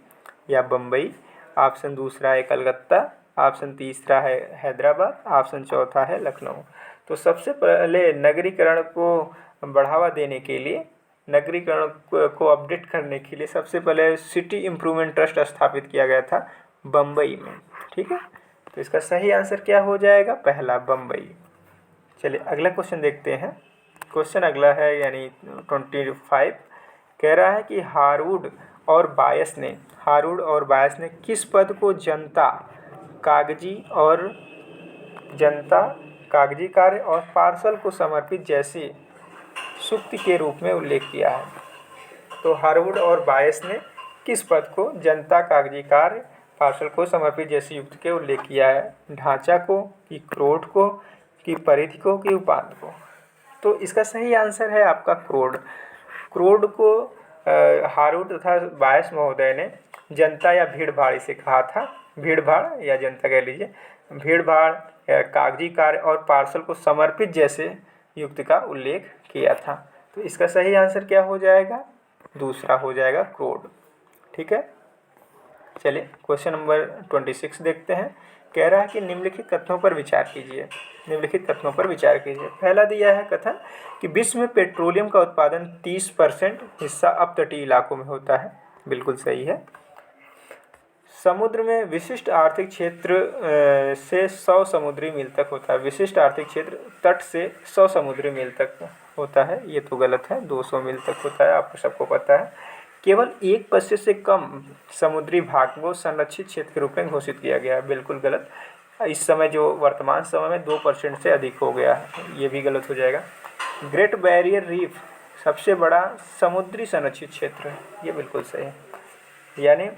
या बम्बई, ऑप्शन दूसरा है कलकत्ता, ऑप्शन तीसरा है हैदराबाद, ऑप्शन चौथा है लखनऊ। तो सबसे पहले नगरीकरण को बढ़ावा देने के लिए, नगरीकरण को अपडेट करने के लिए सबसे पहले सिटी इम्प्रूवमेंट ट्रस्ट स्थापित किया गया था बम्बई में, ठीक है। तो इसका सही आंसर क्या हो जाएगा? पहला बम्बई। चलिए अगला क्वेश्चन देखते हैं। क्वेश्चन अगला है यानी 25। कह रहा है कि हार्वुड और बायस ने किस पद को जनता कागजी कार्य और पार्सल को समर्पित जैसी सूक्ति के रूप में उल्लेख किया है? तो हार्वुड और बायस ने किस पद को जनता कागजी कार्य पार्सल को समर्पित जैसी युक्ति के उल्लेख किया है? ढांचा को, कि क्रोड को, कि परिधि को, कि उपांत को? तो इसका सही आंसर है आपका क्रोड। क्रोड को हार्वुड तथा बायस महोदय ने जनता या भीड़ भाड़ इसे कहा था। भीड़ भाड़ या जनता कह लीजिए, भीड़ भाड़ कागजी कार्य और पार्सल को समर्पित जैसे युक्त का उल्लेख किया था। तो इसका सही आंसर क्या हो जाएगा? दूसरा हो जाएगा, क्रोड। ठीक है, चलिए क्वेश्चन नंबर 26 देखते हैं। कह रहा है कि निम्नलिखित कथनों पर विचार कीजिए। निम्नलिखित कथनों पर विचार कीजिए। पहला दिया है कथन कि विश्व में पेट्रोलियम का उत्पादन 30% हिस्सा अपतटीय इलाकों में होता है। बिल्कुल सही है। समुद्र में विशिष्ट आर्थिक क्षेत्र से 100 समुद्री मील तक होता है। विशिष्ट आर्थिक क्षेत्र तट से 100 समुद्री मील तक होता है, ये तो गलत है, 200 मील तक होता है, आपको सबको पता है। केवल 1% से कम समुद्री भाग को संरक्षित क्षेत्र के रूप में घोषित किया गया है। बिल्कुल गलत। इस समय जो वर्तमान समय में 2% से अधिक हो गया है, ये भी गलत हो जाएगा। ग्रेट बैरियर रीफ सबसे बड़ा समुद्री संरक्षित क्षेत्र है, ये बिल्कुल सही है। यानी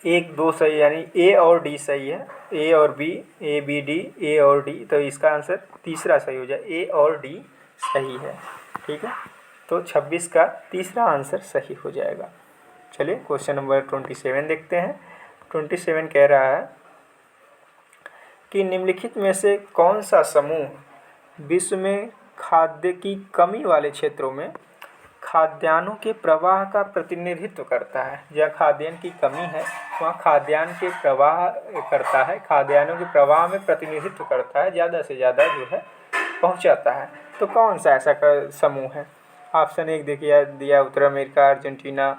1 2 सही, यानी ए और डी सही है, ए और बी, ए बी डी, ए और डी। तो इसका आंसर तीसरा सही हो जाए, ए और डी सही है। ठीक है, तो 26 का तीसरा आंसर सही हो जाएगा। चलिए क्वेश्चन नंबर 27 देखते हैं। 27 कह रहा है कि निम्नलिखित में से कौन सा समूह विश्व में खाद्य की कमी वाले क्षेत्रों में खाद्यान्नों के प्रवाह का प्रतिनिधित्व करता है। जहाँ खाद्यान्न की कमी है वहाँ खाद्यान्न के प्रवाह करता है, खाद्यान्नों के प्रवाह में प्रतिनिधित्व करता है, ज़्यादा से ज़्यादा जो है पहुँचाता है। तो कौन सा ऐसा समूह है? ऑप्शन 1 देखिए दिया, उत्तर अमेरिका, अर्जेंटीना,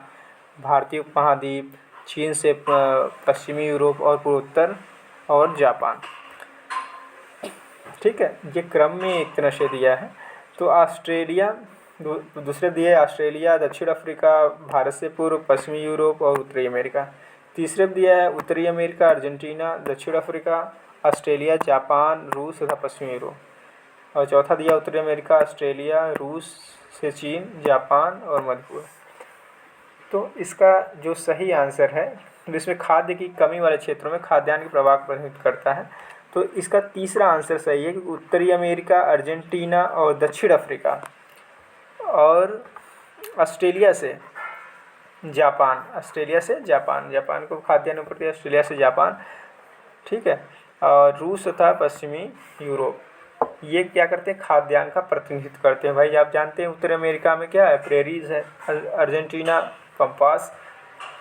भारतीय उपमहाद्वीप, चीन से पश्चिमी यूरोप और पूर्वोत्तर और जापान। ठीक है, ये क्रम में एक तरह से दिया है। तो ऑस्ट्रेलिया, दूसरे दिए ऑस्ट्रेलिया, दक्षिण अफ्रीका, भारत से पूर्व, पश्चिमी यूरोप और उत्तरी अमेरिका। तीसरे दिया है उत्तरी अमेरिका, अर्जेंटीना, दक्षिण अफ्रीका, ऑस्ट्रेलिया, जापान, रूस तथा पश्चिमी यूरोप। और चौथा दिया उत्तरी अमेरिका, ऑस्ट्रेलिया, रूस से चीन, जापान और मध्य पूर्व। तो इसका जो सही आंसर है, जिसमें खाद्य की कमी वाले क्षेत्रों में खाद्यान्न के प्रवाह को प्रभावित करता है, तो इसका तीसरा आंसर सही है कि उत्तरी अमेरिका, अर्जेंटीना और दक्षिण अफ्रीका और ऑस्ट्रेलिया से जापान। ऑस्ट्रेलिया से जापान, जापान को खाद्यान्न उपलब्ध है, ऑस्ट्रेलिया से जापान। ठीक है, और रूस तथा पश्चिमी यूरोप, ये क्या करते हैं? खाद्यान्न का प्रतिनिधित्व करते हैं। भाई आप जानते हैं उत्तरी अमेरिका में क्या है? प्रेरीज है, अर्जेंटीना पम्पास,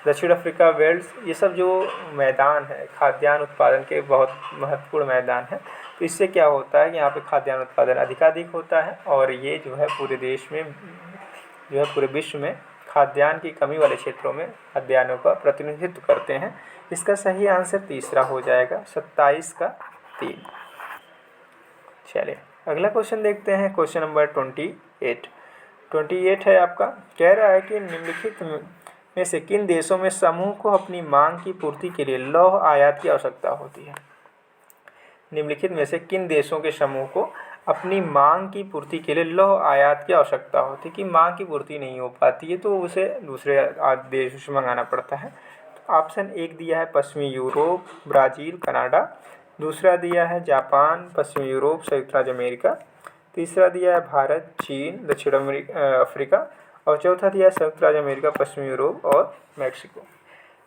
दक्षिण अफ्रीका वेल्स, ये सब जो मैदान है खाद्यान्न उत्पादन के बहुत महत्वपूर्ण मैदान है। तो इससे क्या होता है कि यहाँ पे खाद्यान्न उत्पादन अधिकाधिक होता है और ये जो है पूरे देश में जो है पूरे विश्व में खाद्यान्न की कमी वाले क्षेत्रों में खाद्यान्नों का प्रतिनिधित्व करते हैं। इसका सही आंसर तीसरा हो जाएगा, 27 का 3। चलिए अगला क्वेश्चन देखते हैं। क्वेश्चन नंबर 28 है आपका। कह रहा है कि निम्नलिखित में से किन देशों में समूह को अपनी मांग की पूर्ति के लिए लौह आयात की आवश्यकता होती है? निम्नलिखित में से किन देशों के समूह को अपनी मांग की पूर्ति के लिए लौह आयात की आवश्यकता होती है? कि मांग की पूर्ति नहीं हो पाती है तो उसे दूसरे देशों से मंगाना पड़ता है। तो ऑप्शन 1 दिया है पश्चिमी यूरोप, ब्राज़ील, कनाडा। दूसरा दिया है जापान, पश्चिमी यूरोप, संयुक्त राज्य अमेरिका। तीसरा दिया है भारत, चीन, दक्षिण अफ्रीका। और चौथा दिया है संयुक्त राज्य अमेरिका, पश्चिमी यूरोप और मैक्सिको।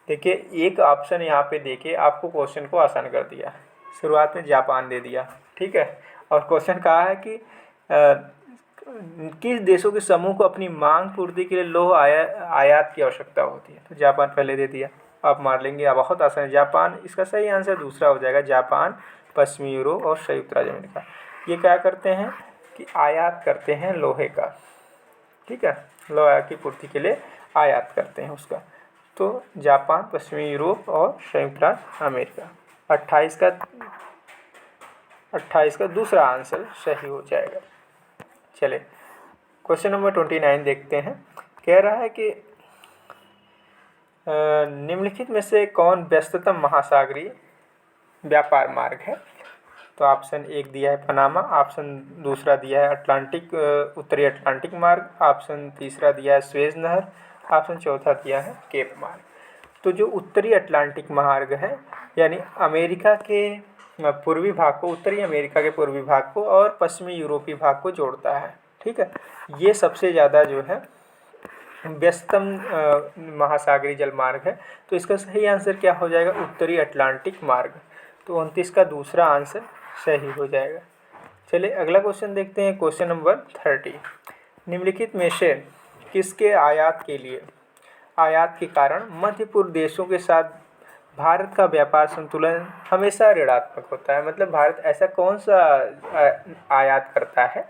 देखिए एक ऑप्शन यहाँ पे देके आपको क्वेश्चन को आसान कर दिया। शुरुआत में जापान दे दिया, ठीक है, और क्वेश्चन कहा है कि किस देशों के समूह को अपनी मांग पूर्ति के लिए लौह आयात की आवश्यकता होती है? तो जापान पहले दे दिया, आप मार लेंगे, आप बहुत आसान है जापान। इसका सही आंसर दूसरा हो जाएगा, जापान, पश्चिमी यूरोप और संयुक्त राज्य अमेरिका। ये क्या करते हैं कि आयात करते हैं लोहे का, ठीक है, लोहा की पूर्ति के लिए आयात करते हैं उसका। तो जापान, पश्चिमी यूरोप और संयुक्त राज्य अमेरिका। 28 का दूसरा आंसर सही हो जाएगा। चले क्वेश्चन नंबर 29 देखते हैं। कह रहा है कि निम्नलिखित में से कौन व्यस्ततम महासागरीय व्यापार मार्ग है? तो ऑप्शन 1 दिया है पनामा, ऑप्शन दूसरा दिया है अटलांटिक, उत्तरी अटलांटिक मार्ग, ऑप्शन तीसरा दिया है स्वेज नहर, ऑप्शन चौथा दिया है केप मार्ग। तो जो उत्तरी अटलांटिक मार्ग है यानी अमेरिका के पूर्वी भाग को, उत्तरी अमेरिका के पूर्वी भाग को और पश्चिमी यूरोपीय भाग को जोड़ता है, ठीक है। ये सबसे ज़्यादा जो है व्यस्तम महासागरीय जल मार्ग है। तो इसका सही आंसर क्या हो जाएगा? उत्तरी अटलांटिक मार्ग। तो 29 का दूसरा आंसर सही हो जाएगा। चलिए अगला क्वेश्चन देखते हैं, क्वेश्चन नंबर 30। निम्नलिखित में से किसके आयात के कारण मध्य पूर्व देशों के साथ भारत का व्यापार संतुलन हमेशा ऋणात्मक होता है। मतलब भारत ऐसा कौन सा आयात करता है,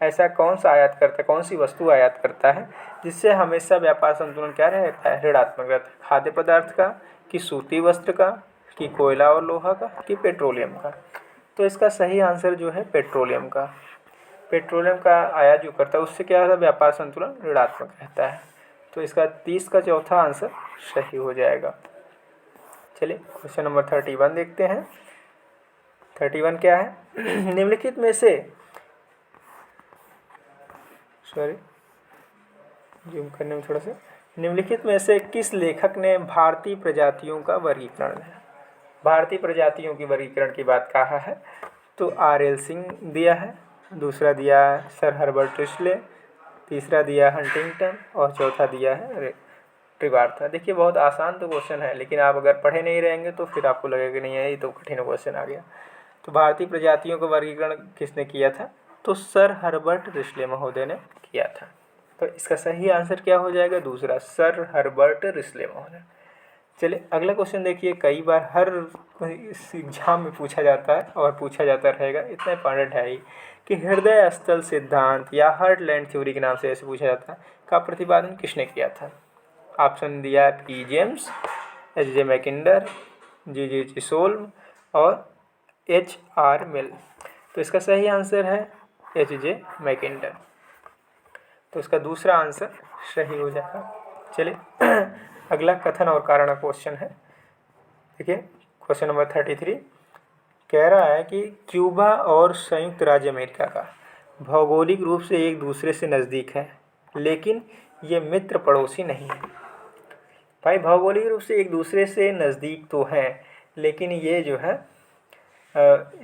ऐसा कौन सा आयात करता है, कौन सी वस्तु आयात करता है जिससे हमेशा व्यापार संतुलन क्या रहता है, ऋणात्मक रहता है। खाद्य पदार्थ का, कि सूती वस्त्र का, कि कोयला और लोहा का, कि पेट्रोलियम का। तो इसका सही आंसर जो है पेट्रोलियम का। पेट्रोलियम का आयात जो करता है उससे क्या होता है, व्यापार संतुलन ऋणात्मक रहता है। तो इसका 30 का चौथा आंसर सही हो जाएगा। चलिए क्वेश्चन नंबर 31 देखते हैं। 31 क्या है? निम्नलिखित में से जूम करने में थोड़ा सा, निम्नलिखित में से किस लेखक ने भारतीय प्रजातियों का वर्गीकरण है? भारतीय प्रजातियों की वर्गीकरण की बात कहा है तो R.L. सिंह दिया है, दूसरा दिया सर हर्बर्ट रिस्ले, तीसरा दिया हंटिंगटन और चौथा दिया है ट्रिवार्था। देखिए बहुत आसान तो क्वेश्चन है, लेकिन आप अगर पढ़े नहीं रहेंगे तो फिर आपको लगेगा कि नहीं है ये तो कठिन क्वेश्चन आ गया। तो भारतीय प्रजातियों का वर्गीकरण किसने किया था? तो सर हर्बर्ट रिस्ले महोदय ने किया था। तो इसका सही आंसर क्या हो जाएगा? दूसरा, सर हर्बर्ट रिस्ले महोदय। चलिए अगला क्वेश्चन देखिए, कई बार हर एग्जाम में पूछा जाता है और पूछा जाता रहेगा, इतना इंपॉर्टेंट है ही, कि हृदय स्थल सिद्धांत या हार्टलैंड थ्योरी के नाम से ऐसे पूछा जाता है, का प्रतिपादन किसने किया था? ऑप्शन दिया है P James, H.J. Mackinder, G.G. चिसोल्म और H.R. मिल। तो इसका सही आंसर है H.J. मैकिंडर। तो इसका दूसरा आंसर सही हो जाएगा। चलिए अगला कथन और कारण क्वेश्चन है। देखिए क्वेश्चन नंबर 33 कह रहा है कि क्यूबा और संयुक्त राज्य अमेरिका का भौगोलिक रूप से एक दूसरे से नज़दीक है, लेकिन ये मित्र पड़ोसी नहीं है। भाई भौगोलिक रूप से एक दूसरे से नज़दीक तो हैं, लेकिन ये जो है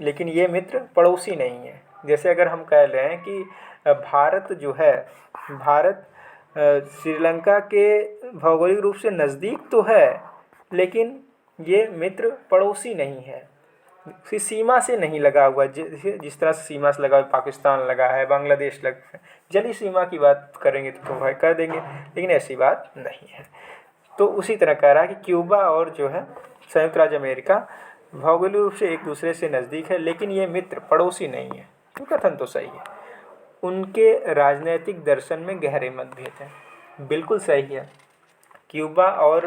लेकिन ये मित्र पड़ोसी नहीं है। जैसे अगर हम कह रहे हैं कि भारत जो है, भारत श्रीलंका के भौगोलिक रूप से नज़दीक तो है, लेकिन ये मित्र पड़ोसी नहीं है, उसकी सीमा से नहीं लगा हुआ। जिस तरह से सीमा से लगा हुआ पाकिस्तान लगा है, बांग्लादेश लगा है, जली सीमा की बात करेंगे तो भाई कर देंगे, लेकिन ऐसी बात नहीं है। तो उसी तरह कह रहा है कि क्यूबा और जो है संयुक्त राज्य अमेरिका भौगोलिक रूप से एक दूसरे से नज़दीक है, लेकिन ये मित्र पड़ोसी नहीं है। तो कथन तो सही है। उनके राजनैतिक दर्शन में गहरे मतभेद हैं, बिल्कुल सही है। क्यूबा और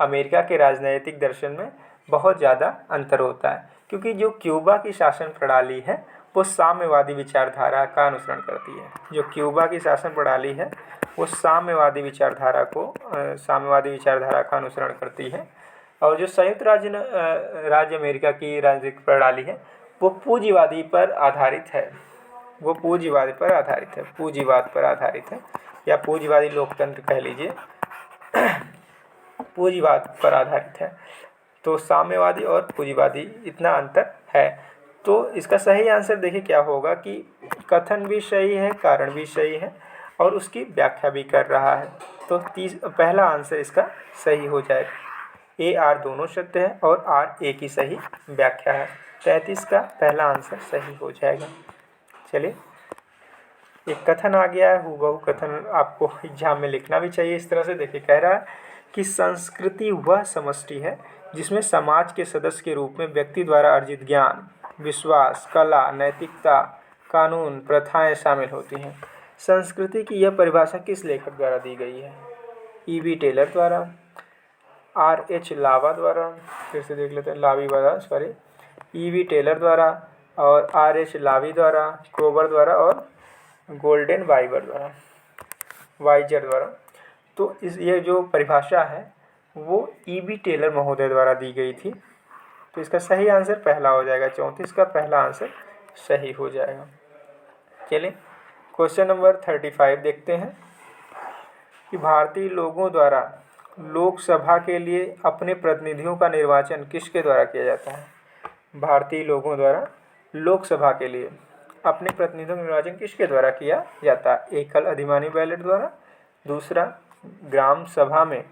अमेरिका के राजनैतिक दर्शन में बहुत ज़्यादा अंतर होता है, क्योंकि जो क्यूबा की शासन प्रणाली है वो साम्यवादी विचारधारा का अनुसरण करती है। जो क्यूबा की शासन प्रणाली है वो साम्यवादी विचारधारा का अनुसरण करती है। और जो संयुक्त राज्य अमेरिका की राजनीतिक प्रणाली है वो पूंजीवादी पर आधारित है। वो पूंजीवाद पर आधारित है, या पूंजीवादी लोकतंत्र कह लीजिए, पूंजीवाद पर आधारित है। तो साम्यवादी और पूंजीवादी इतना अंतर है। तो इसका सही आंसर देखिए क्या होगा कि कथन भी सही है, कारण भी सही है और उसकी व्याख्या भी कर रहा है। तो पहला आंसर इसका सही हो जाएगा। ए आर दोनों सत्य है और आर ए की सही व्याख्या है। 33 का पहला आंसर सही हो जाएगा। चलिए एक कथन आ गया है, हूबहू कथन आपको एग्जाम में लिखना भी चाहिए इस तरह से। देखिए कह रहा है कि संस्कृति वह समष्टि है जिसमें समाज के सदस्य के रूप में व्यक्ति द्वारा अर्जित ज्ञान, विश्वास, कला, नैतिकता, कानून, प्रथाएं शामिल होती हैं। संस्कृति की यह परिभाषा किस लेखक द्वारा दी गई है? E.B. टेलर द्वारा, R.H. लावा द्वारा, फिर से देख लेते हैं, E.B. टेलर द्वारा और R.H. लावी द्वारा, क्रोबर द्वारा और गोल्डन वाइजर द्वारा। तो ये जो परिभाषा है वो E.B. टेलर महोदय द्वारा दी गई थी। तो इसका सही आंसर पहला हो जाएगा। 34 का पहला आंसर सही हो जाएगा। चलिए क्वेश्चन नंबर 35 देखते हैं कि भारतीय लोगों द्वारा लोकसभा के लिए अपने प्रतिनिधियों का निर्वाचन किसके द्वारा किया जाता है? भारतीय लोगों द्वारा लोकसभा के लिए अपने प्रतिनिधियों का निर्वाचन किसके द्वारा किया जाता है? एकल अधिमानी बैलेट द्वारा, दूसरा ग्राम सभा में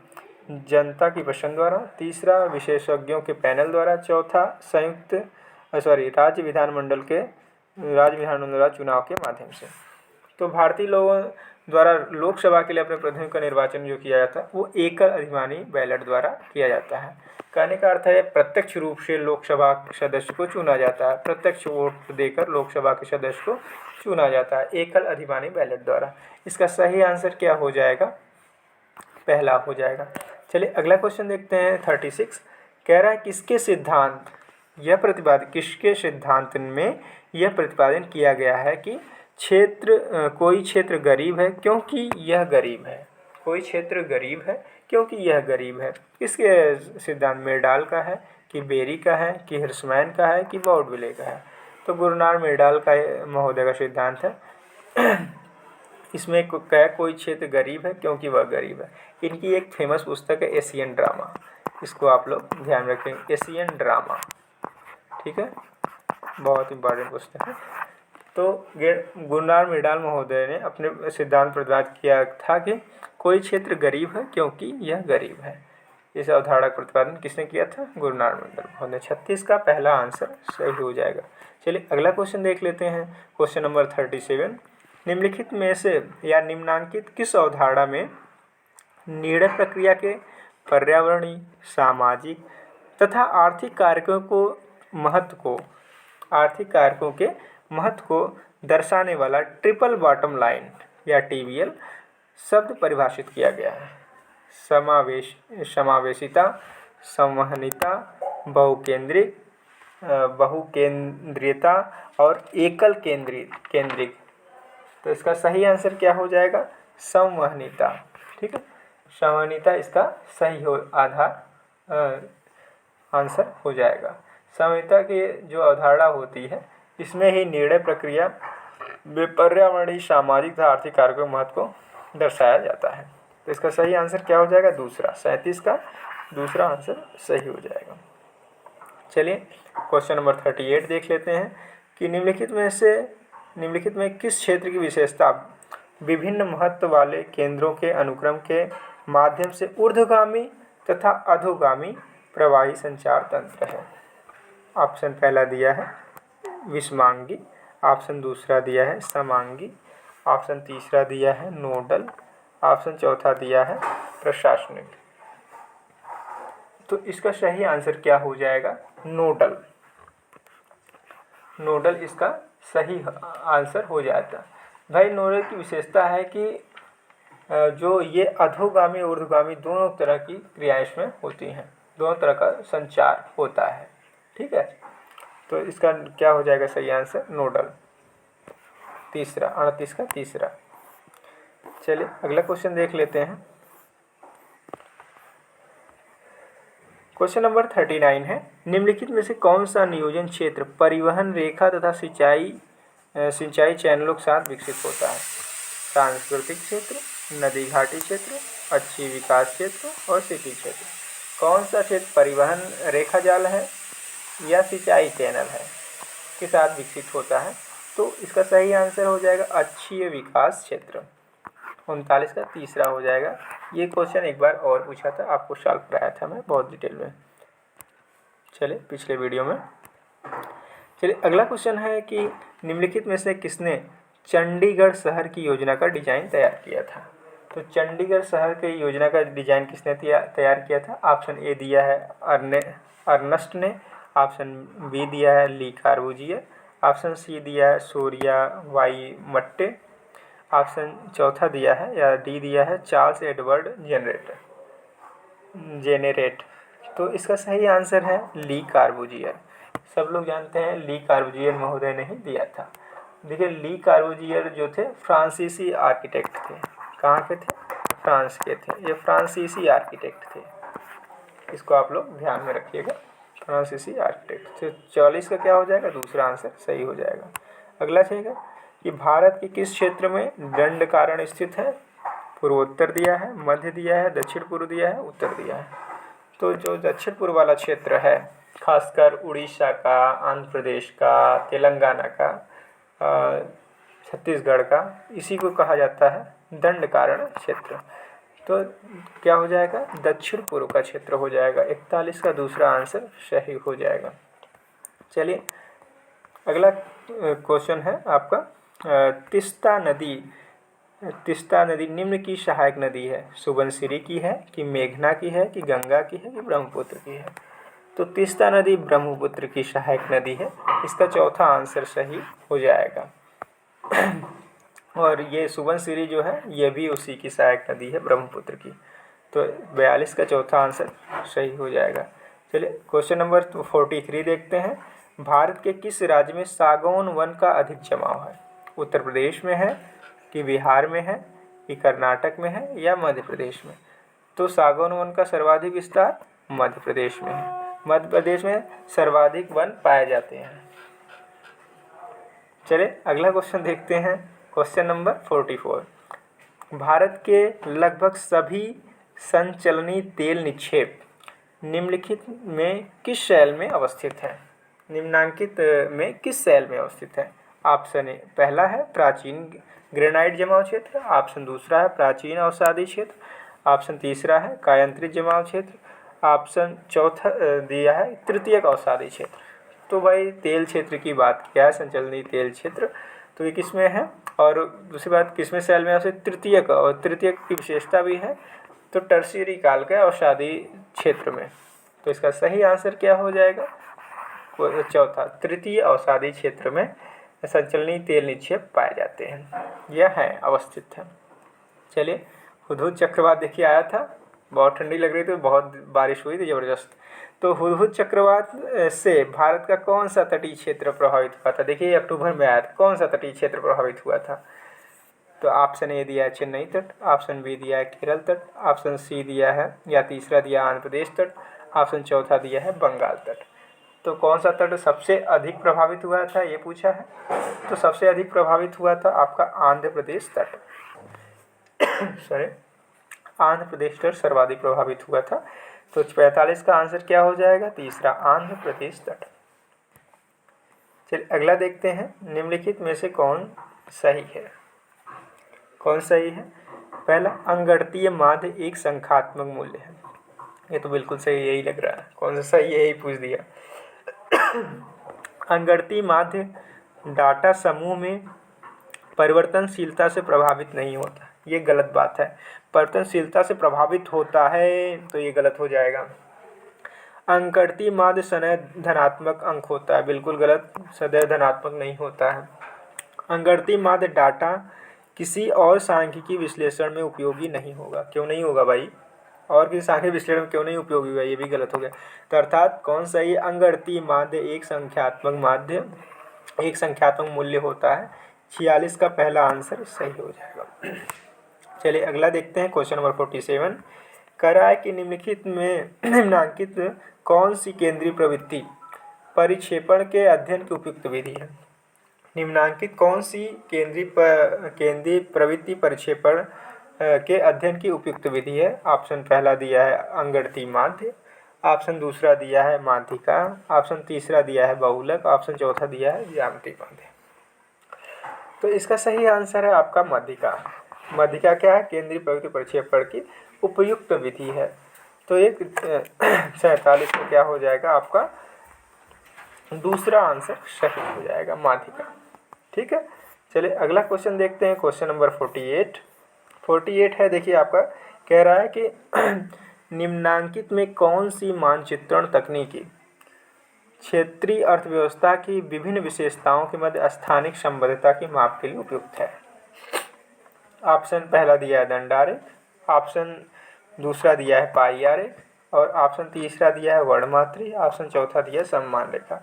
जनता की पसंद द्वारा, तीसरा विशेषज्ञों के पैनल द्वारा, चौथा राज्य विधानमंडल के राज्य विधानमंडल द्वारा चुनाव के माध्यम से। तो भारतीय लोगों द्वारा लोकसभा के लिए अपने प्रतिनिधियों का निर्वाचन जो किया जाता है वो एकल अधिमानी बैलेट द्वारा किया जाता है। कहने का अर्थ है प्रत्यक्ष रूप से लोकसभा सदस्य को चुना जाता है, प्रत्यक्ष वोट देकर लोकसभा के सदस्य को चुना जाता है एकल अधिमानी बैलेट द्वारा। इसका सही आंसर क्या हो जाएगा? पहला हो जाएगा। चलिए अगला क्वेश्चन देखते हैं 36। कह रहा है किसके सिद्धांत में यह प्रतिपादन किया गया है कि कोई क्षेत्र गरीब है क्योंकि यह गरीब है। कोई क्षेत्र गरीब है क्योंकि यह गरीब है। किसके सिद्धांत? मेरडाल का है कि बेरी का है कि हिर्समैन का है कि बाउडविले का है? तो गुरनार मेरडाल का महोदय का सिद्धांत है। इसमें कोई क्षेत्र गरीब है क्योंकि वह गरीब है। इनकी एक फेमस पुस्तक है एशियन ड्रामा, इसको आप लोग ध्यान रखें, एशियन ड्रामा, ठीक है, बहुत इंपॉर्टेंट पुस्तक है। तो गुरनार मेरडाल महोदय ने अपने सिद्धांत प्रतिपादित किया था कि कोई क्षेत्र गरीब है क्योंकि यह गरीब है। इस अवधारणा का प्रतिपादन किसने किया था? गुरनार मेरडाल महोदय। 36 का पहला आंसर सही हो जाएगा। चलिए अगला क्वेश्चन देख लेते हैं, क्वेश्चन नंबर 37। निम्नलिखित में से या निम्नांकित किस अवधारणा में निर्णय प्रक्रिया के पर्यावरणीय, सामाजिक तथा आर्थिक कारकों के महत्व को दर्शाने वाला ट्रिपल बॉटम लाइन या TBL शब्द परिभाषित किया गया है? समावेशिता, संवहनीयता, बहुकेंद्रीयता और एकल केंद्रिक। तो इसका सही आंसर क्या हो जाएगा? संवहनीयता, ठीक है, संवहनीयता इसका सही आंसर हो जाएगा। संवहनीयता की जो अवधारणा होती है इसमें ही निर्णय प्रक्रिया में पर्यावरणीय, सामाजिक तथा आर्थिक कारकों के महत्व को दर्शाया जाता है। तो इसका सही आंसर क्या हो जाएगा? दूसरा, 37 का दूसरा आंसर सही हो जाएगा। चलिए क्वेश्चन नंबर 38 देख लेते हैं कि निम्नलिखित में किस क्षेत्र की विशेषता विभिन्न महत्व वाले केंद्रों के अनुक्रम के माध्यम से ऊर्ध्वगामी तथा अधोगामी प्रवाही संचार तंत्र है? ऑप्शन पहला दिया है विषमांगी, ऑप्शन दूसरा दिया है समांगी, ऑप्शन तीसरा दिया है नोडल, ऑप्शन चौथा दिया है प्रशासनिक। तो इसका सही आंसर क्या हो जाएगा? नोडल। नोडल इसका सही आंसर हो जाता। भाई नोडल की विशेषता है कि जो ये अधोगामी और ऊर्ध्वगामी दोनों तरह की क्रियाएं इसमें होती हैं, दोनों तरह का संचार होता है, ठीक है। तो इसका क्या हो जाएगा सही आंसर? नोडल। तीसरा, 38 का तीसरा। चलिए अगला क्वेश्चन देख लेते हैं। क्वेश्चन नंबर 39 है, निम्नलिखित में से कौन सा नियोजन क्षेत्र परिवहन रेखा तथा सिंचाई चैनलों के साथ विकसित होता है? सांस्कृतिक क्षेत्र, नदी घाटी क्षेत्र, अच्छी विकास क्षेत्र और सिटी क्षेत्र। कौन सा क्षेत्र परिवहन रेखा जाल है या सिंचाई चैनल है के साथ विकसित होता है? तो इसका सही आंसर हो जाएगा अच्छी विकास क्षेत्र। 39 का तीसरा हो जाएगा। ये क्वेश्चन एक बार और पूछा था, आपको सॉल्व कराया था मैं बहुत डिटेल में, चलिए पिछले वीडियो में। चलिए अगला क्वेश्चन है कि निम्नलिखित में से किसने चंडीगढ़ शहर की योजना का डिजाइन तैयार किया था? तो चंडीगढ़ शहर की योजना का डिजाइन किसने तैयार किया था? ऑप्शन ए दिया है अर्नस्ट ने, ऑप्शन बी दिया है ली कार्बूजियर, ऑप्शन सी दिया है सूर्या वाईमट्टे, ऑप्शन चौथा दिया है या डी दिया है चार्ल्स एडवर्ड जेनेरेट। तो इसका सही आंसर है ली कार्बूजियर। सब लोग जानते हैं ली कार्बूजियर महोदय ने ही दिया था। देखिए ली कार्बूजियर जो थे फ्रांसीसी आर्किटेक्ट थे। कहाँ के थे? फ्रांस के थे। ये फ्रांसीसी आर्किटेक्ट थे, इसको आप लोग ध्यान में रखिएगा, फ्रांसीसी आर्किटेक्ट। तो 44 का क्या हो जाएगा? दूसरा आंसर सही हो जाएगा। अगला है कि भारत के किस क्षेत्र में दंडकारण्य स्थित है? पूर्वोत्तर दिया है, मध्य दिया है, दक्षिण पूर्व दिया है, उत्तर दिया है। तो जो दक्षिण पूर्व वाला क्षेत्र है, खासकर उड़ीसा का, आंध्र प्रदेश का, तेलंगाना का, छत्तीसगढ़ का, इसी को कहा जाता है दंडकारण्य क्षेत्र। तो क्या हो जाएगा? दक्षिण पूर्व का क्षेत्र हो जाएगा। 41 का दूसरा आंसर सही हो जाएगा। चलिए अगला क्वेश्चन है आपका तीस्ता नदी निम्न की सहायक नदी है, सुबनसिरी की है कि मेघना की है कि गंगा की है कि ब्रह्मपुत्र की है। तो तीस्ता नदी ब्रह्मपुत्र की सहायक नदी है, इसका चौथा आंसर सही हो जाएगा। और ये सुबनसिरी जो है ये भी उसी की सहायक नदी है, ब्रह्मपुत्र की। तो 42 का चौथा आंसर सही हो जाएगा। चलिए क्वेश्चन नंबर 43 देखते हैं। भारत के किस राज्य में सागौन वन का अधिक जमाव है? उत्तर प्रदेश में है कि बिहार में है कि कर्नाटक में है या मध्य प्रदेश में? तो सागौन वन का सर्वाधिक विस्तार मध्य प्रदेश में है। मध्य प्रदेश में सर्वाधिक वन पाए जाते हैं। चलिए अगला क्वेश्चन देखते हैं। Question number 44। भारत के लगभग सभी संचलनी तेल निक्षेप निम्नलिखित में किस शैल में अवस्थित है? निम्नांकित में किस शैल में अवस्थित है? ऑप्शन ए पहला है प्राचीन ग्रेनाइट जमाव क्षेत्र, ऑप्शन दूसरा है प्राचीन अवसादी क्षेत्र, ऑप्शन तीसरा है कायांतरित जमाव क्षेत्र, ऑप्शन चौथा दिया है तृतीयक अवसादी क्षेत्र। तो भाई तेल क्षेत्र की बात किया है, संचलनी तेल क्षेत्र, तो ये किस में है? और दूसरी बात किस में शैल में है? तृतीयक, और तृतीयक की विशेषता भी है तो टर्शियरी काल के अवसादी क्षेत्र में। तो इसका सही आंसर क्या हो जाएगा? चौथा, तृतीय अवसादी क्षेत्र में संचलनी तेल निक्षेप पाए जाते हैं, यह है अवस्थित है। चलिए हुदहुद चक्रवात देखिए आया था, बहुत ठंडी लग रही थी, बहुत बारिश हुई थी ज़बरदस्त। तो हुदहुद चक्रवात से भारत का कौन सा तटीय क्षेत्र प्रभावित हुआ था? देखिए अक्टूबर में आया था, कौन सा तटीय क्षेत्र प्रभावित हुआ था? तो ऑप्शन ए दिया है चेन्नई तट, ऑप्शन बी दिया है केरल तट, ऑप्शन सी दिया है या तीसरा दिया आंध्र प्रदेश तट, ऑप्शन चौथा दिया है बंगाल तट। तो कौन सा तट सबसे अधिक प्रभावित हुआ था ये पूछा है। तो सबसे अधिक प्रभावित हुआ था आपका आंध्र प्रदेश तट। सॉरी, आंध्र प्रदेश तट सर्वाधिक प्रभावित हुआ था। तो 45 का आंसर क्या हो जाएगा? तीसरा, आंध्र प्रदेश तट। चलिए अगला देखते हैं। निम्नलिखित में से कौन सही है? कौन सही है? पहला, अंगड़तीय माध्य एक संख्यात्मक मूल्य है। ये तो बिल्कुल सही, यही लग रहा है। कौन सा सही है? यही पूछ दिया। अंगड़ती माध्य डाटा समूह में परिवर्तनशीलता से प्रभावित नहीं होता, ये गलत बात है। परिवर्तनशीलता से प्रभावित होता है तो ये गलत हो जाएगा। अंगड़ती माध्य सदैव धनात्मक अंक होता है, बिल्कुल गलत, सदैव धनात्मक नहीं होता है। अंगड़ती माध्य डाटा किसी और सांख्यिकी विश्लेषण में उपयोगी नहीं होगा। क्यों नहीं होगा भाई? और किसी सांख्यिकी विश्लेषण में क्यों नहीं उपयोगी होगा? ये भी गलत हो गया। तो अर्थात कौन सा ये अंगड़ती माध्य एक संख्यात्मक मूल्य होता है। 46 का पहला आंसर सही हो जाएगा। चलिए अगला देखते हैं। Question number 47। कह कि निम्नांकित कौन सी केंद्रीय प्रवृत्ति परिक्षेपण के अध्ययन की उपयुक्त विधि है? निम्नांकित कौन सी केंद्रीय प्रवृत्ति परिक्षेपण के अध्ययन की उपयुक्त विधि है? ऑप्शन पहला दिया है अंगड़ती माध्य, ऑप्शन दूसरा दिया है माध्यिका, ऑप्शन तीसरा दिया है बहुलक, ऑप्शन चौथा दिया है ज्यामितीय माध्य। तो इसका सही आंसर है आपका माध्यिका। माध्यिका क्या है? केंद्रीय प्रवृत्ति परिक्षेपण की उपयुक्त विधि है। तो एक 47 में क्या हो जाएगा आपका? दूसरा आंसर सही हो जाएगा, माध्यिका। ठीक है। चलिए अगला क्वेश्चन देखते हैं। क्वेश्चन नंबर 48 है। देखिए आपका कह रहा है कि निम्नांकित में कौन सी मानचित्रण तकनीकी क्षेत्रीय अर्थव्यवस्था की विभिन्न विशेषताओं के मध्य स्थानिक संबद्धता की माप के लिए उपयुक्त है? ऑप्शन पहला दिया है दंडारेख, ऑप्शन दूसरा दिया है पाई आरेख, और ऑप्शन तीसरा दिया है वर्णमात्री, ऑप्शन चौथा दिया है सम्मान रेखा।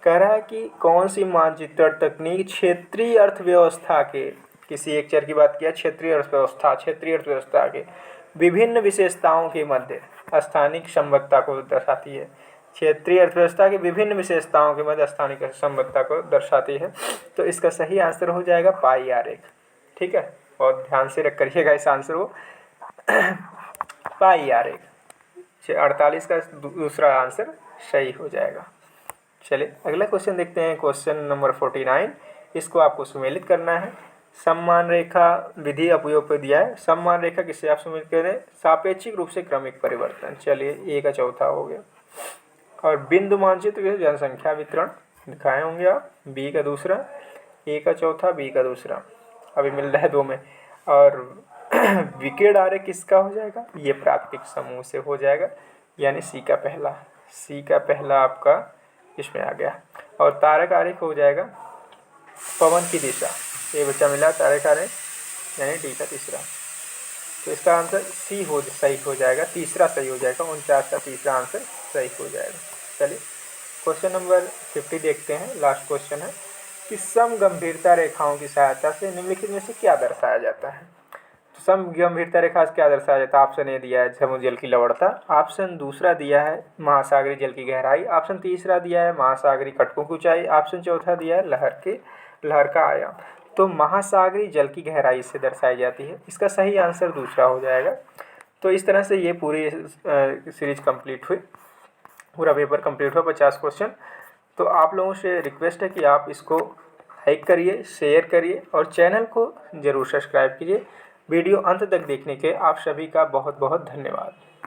कह रहा है कि कौन सी मानचित्रण तकनीक क्षेत्रीय अर्थव्यवस्था के, किसी एक चर की बात किया, क्षेत्रीय अर्थव्यवस्था के विभिन्न विशेषताओं के मध्य स्थानिक संबद्धता को दर्शाती है। क्षेत्रीय अर्थव्यवस्था की विभिन्न विशेषताओं के मध्य स्थानिक संबद्धता को दर्शाती है। तो इसका सही आंसर हो जाएगा पाई आरेख। ठीक है, बहुत ध्यान से रख करिएगा इस आंसर को। पाई आरेख। 48 का दूसरा आंसर सही हो जाएगा। चलिए अगला क्वेश्चन देखते हैं। Question number 49। इसको आपको सुमेलित करना है। सम्मान रेखा विधि उपयोग पर दिया है। सम्मान रेखा किसे आप सुमेलित करें? सापेक्षिक रूप से क्रमिक परिवर्तन। चलिए ए का चौथा हो गया। और बिंदु मानचित्र जनसंख्या वितरण, दिखाए होंगे आप, बी का दूसरा, ए का चौथा, बी का दूसरा, अभी मिल रहा है 2 में। और विकेड आर्य किसका हो जाएगा, ये प्राकृतिक समूह से हो जाएगा, यानी सी का पहला, सी का पहला आपका इसमें आ गया। और तारक आरेख हो जाएगा पवन की दिशा, ये बच्चा मिला तारक आरेख, यानी डी का तीसरा। तो इसका आंसर सी सही हो जाएगा, तीसरा सही हो जाएगा, 49 का तीसरा आंसर सही हो जाएगा। चलिए क्वेश्चन नंबर 50 देखते हैं, लास्ट क्वेश्चन है कि समगंभीरता रेखाओं की सहायता से निम्नलिखित में से क्या दर्शाया जाता है। तो समगंभीरता रेखा से क्या दर्शाया जाता है, ऑप्शन ए दिया है समुद्र जल की लवणता, ऑप्शन दूसरा दिया है महासागरीय जल की गहराई, ऑप्शन तीसरा दिया है महासागरीय कटकों की ऊंचाई, ऑप्शन चौथा दिया है लहर का आयाम। तो महासागरीय जल की गहराई से दर्शाई जाती है, इसका सही आंसर दूसरा हो जाएगा। तो इस तरह से ये पूरी सीरीज कंप्लीट हुई, पूरा पेपर कंप्लीट हुआ 50 क्वेश्चन। तो आप लोगों से रिक्वेस्ट है कि आप इसको लाइक करिए, शेयर करिए और चैनल को ज़रूर सब्सक्राइब कीजिए। वीडियो अंत तक देखने के आप सभी का बहुत बहुत धन्यवाद।